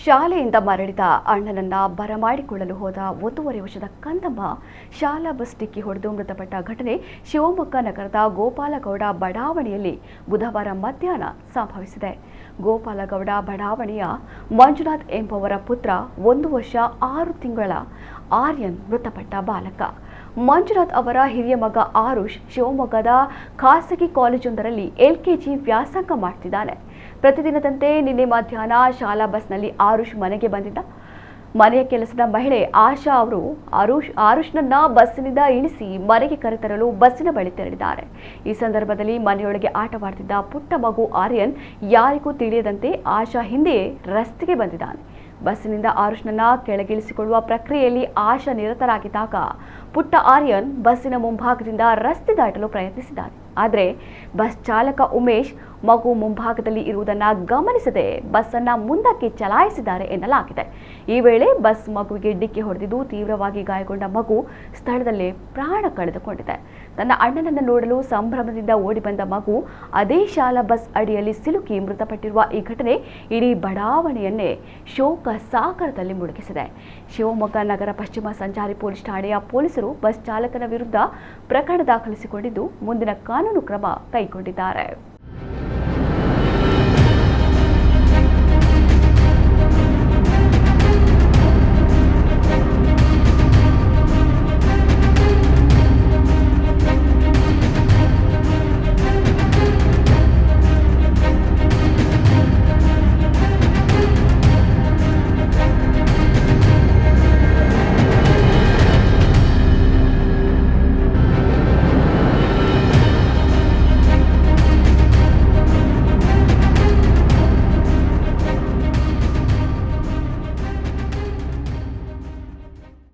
ಶಾಲೆಯಿಂದ ಮರಳಿದ ಅಣ್ಣನನ್ನ ಬರಮಾಡಿಕೊಳ್ಳಲು ಹೋದ 1.5 ವರ್ಷದ ಕಂದಮ್ಮ ಶಾಲಾ ಬಸ್ ಡಿಕ್ಕಿ ಹೊಡೆದು ಮೃತಪಟ್ಟ ಘಟನೆ ಶಿವಮೊಗ್ಗ ನಗರದ ಗೋಪಾಲಗೌಡ ಬಡಾವಣೆಯಲ್ಲಿ ಬುಧವಾರ ಮಧ್ಯಾಹ್ನ ಸಂಭವಿಸಿದೆ. ಗೋಪಾಲಗೌಡ ಬಡಾವಣೆಯ ಮಂಜುನಾಥ್ ಎಂಬುವರ ಪುತ್ರ 1 ವರ್ಷ 6 ತಿಂಗಳ ಆರ್ಯನ್ ಮೃತಪಟ್ಟ ಬಾಲಕ. ಮಂಜುನಾಥ್ ಅವರ ಹಿರಿಯ ಮಗ ಆರುಷ್ ಶಿವಮೊಗ್ಗದ ಖಾಸಗಿ ಕಾಲೇಜೊಂದರಲ್ಲಿ LKG ವ್ಯಾಸಂಗ ಮಾಡ್ತಿದ್ದಾನೆ. ಪ್ರತಿದಿನದಂತೆ ನಿನ್ನೆ ಮಧ್ಯಾಹ್ನ ಶಾಲಾ ಬಸ್ನಲ್ಲಿ ಆರುಷ್ ಮನೆಗೆ ಬಂದಿದ್ದ. ಮನೆಯ ಕೆಲಸದ ಮಹಿಳೆ ಆಶಾ ಅವರು ಆರುಷ್ನನ್ನ ಬಸ್ಸಿನಿಂದ ಇಳಿಸಿ ಮನೆಗೆ ಕರೆತರಲು ಬಸ್ಸಿನ ಬಳಿ ತೆರಳಿದ್ದಾರೆ. ಈ ಸಂದರ್ಭದಲ್ಲಿ ಮನೆಯೊಳಗೆ ಆಟವಾಡ್ತಿದ್ದ ಪುಟ್ಟ ಮಗು ಆರ್ಯನ್ ಯಾರಿಗೂ ತಿಳಿಯದಂತೆ ಆಶಾ ಹಿಂದೆಯೇ ರಸ್ತೆಗೆ ಬಂದಿದ್ದಾನೆ. ಬಸ್ಸಿನಿಂದ ಆರುಷ್ನನ್ನ ಕೆಳಗಿಳಿಸಿಕೊಳ್ಳುವ ಪ್ರಕ್ರಿಯೆಯಲ್ಲಿ ಆಶಾ ನಿರತರಾಗಿದ್ದಾಗ ಪುಟ್ಟ ಆರ್ಯನ್ ಬಸ್ಸಿನ ಮುಂಭಾಗದಿಂದ ರಸ್ತೆ ದಾಟಲು ಪ್ರಯತ್ನಿಸಿದ್ದಾನೆ. ಆದರೆ ಬಸ್ ಚಾಲಕ ಉಮೇಶ್ ಮಗು ಮುಂಭಾಗದಲ್ಲಿ ಇರುವುದನ್ನು ಗಮನಿಸದೆ ಬಸ್ಸನ್ನು ಮುಂದಕ್ಕೆ ಚಲಾಯಿಸಿದ್ದಾರೆ ಎನ್ನಲಾಗಿದೆ. ಈ ವೇಳೆ ಬಸ್ ಮಗುವಿಗೆ ಡಿಕ್ಕಿ ಹೊಡೆದಿದ್ದು ತೀವ್ರವಾಗಿ ಗಾಯಗೊಂಡ ಮಗು ಸ್ಥಳದಲ್ಲೇ ಪ್ರಾಣ ಕಳೆದುಕೊಂಡಿದೆ. ತನ್ನ ಅಣ್ಣನನ್ನು ನೋಡಲು ಸಂಭ್ರಮದಿಂದ ಓಡಿ ಬಂದ ಮಗು ಅದೇ ಶಾಲಾ ಬಸ್ ಅಡಿಯಲ್ಲಿ ಸಿಲುಕಿ ಮೃತಪಟ್ಟಿರುವ ಈ ಘಟನೆ ಇಡೀ ಬಡಾವಣೆಯನ್ನೇ ಶೋಕ ಸಾಗರದಲ್ಲಿ ಮುಳುಗಿಸಿದೆ. ಶಿವಮೊಗ್ಗ ನಗರ ಪಶ್ಚಿಮ ಸಂಚಾರಿ ಪೊಲೀಸ್ ಠಾಣೆಯ ಪೊಲೀಸರು ಬಸ್ ಚಾಲಕನ ವಿರುದ್ಧ ಪ್ರಕರಣ ದಾಖಲಿಸಿಕೊಂಡಿದ್ದು ಮುಂದಿನ ಕಾನೂನು ಕ್ರಮ ಕೈಗೊಂಡಿದ್ದಾರೆ.